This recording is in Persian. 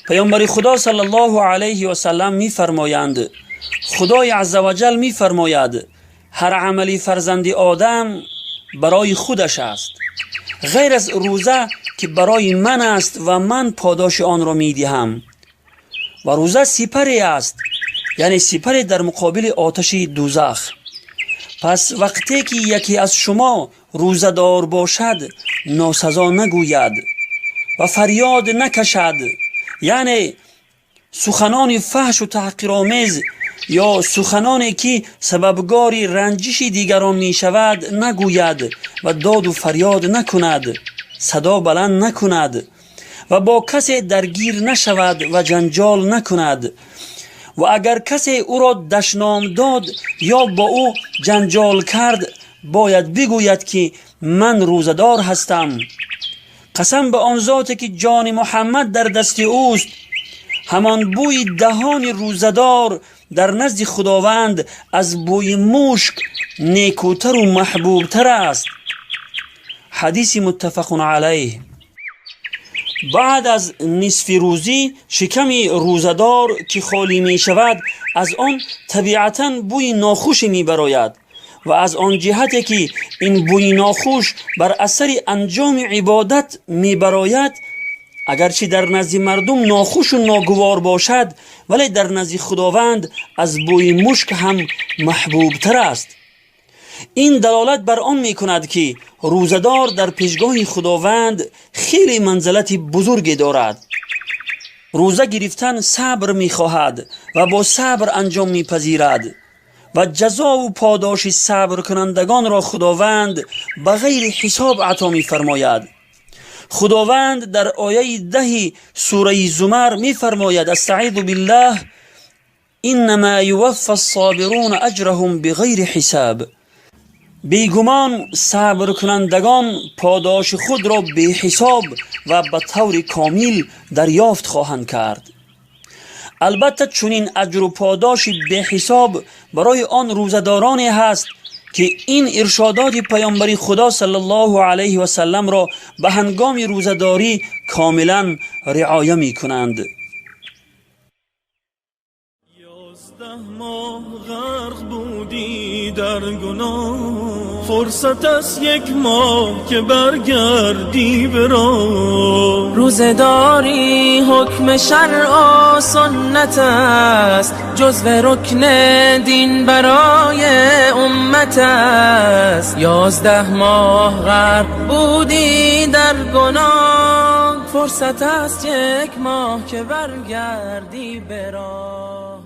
پیامبر خدا صلی الله علیه و سلم میفرمایند خدای عزوجل میفرماید هر عملی فرزند آدم برای خودش است غیر از روزه که برای من است و من پاداش آن را میدهم. و روزه سپری است، یعنی سپری در مقابل آتش دوزخ. پس وقتی که یکی از شما روزه دار باشد ناسزا نگوید و فریاد نکشد، یعنی سخنان فحش و تحقیرآمیز یا سخنانی که سببگار رنجش دیگران می شود نگوید و داد و فریاد نکند، صدا بلند نکند و با کسی درگیر نشود و جنجال نکند. و اگر کسی او را دشنام داد یا با او جنجال کرد باید بگوید که من روزدار هستم. قسم به آن ذاتی که جان محمد در دست اوست، همان بوی دهان روزدار در نزد خداوند از بوی مشک نیکوتر و محبوبتر است. حدیث متفق علیه. بعد از نصف روزی شکم روزدار که خالی می شود از آن طبیعتاً بوی ناخوش می براید و از آن جهتی که این بوی ناخوش بر اثر انجام عبادت می براید، اگرچه در نزد مردم ناخوش و ناگوار باشد ولی در نزد خداوند از بوی مشک هم محبوب تر است. این دلالت بر آن می کند که روزدار در پیشگاه خداوند خیلی منزلت بزرگی دارد. روزه گرفتن صبر می خواهد و با صبر انجام می پذیرد و جزا و پاداش صبر کنندگان را خداوند بغیر حساب عطا می فرماید. خداوند در آیه 10 سوره زمر می فرماید استعیذ بالله انما یوفی الصابرون اجرهم بغیر حساب. بیگمان صبر کنندگان پاداش خود را به حساب و به طور کامل دریافت خواهند کرد. البته چنین اجر و پاداش به حساب برای آن روزدارانی هست که این ارشادات پیامبر خدا صلی الله علیه و سلم را به هنگام روزداری کاملا رعایت می کنند. 11 ماه غرق بودی در گناه، فرصت است 1 ماه که برگردی به راه. روزداری حکم شرع و سنت است، جزو رکن دین برای امت است. 11 ماه غرق بودی در گناه، فرصت است 1 ماه که برگردی به راه.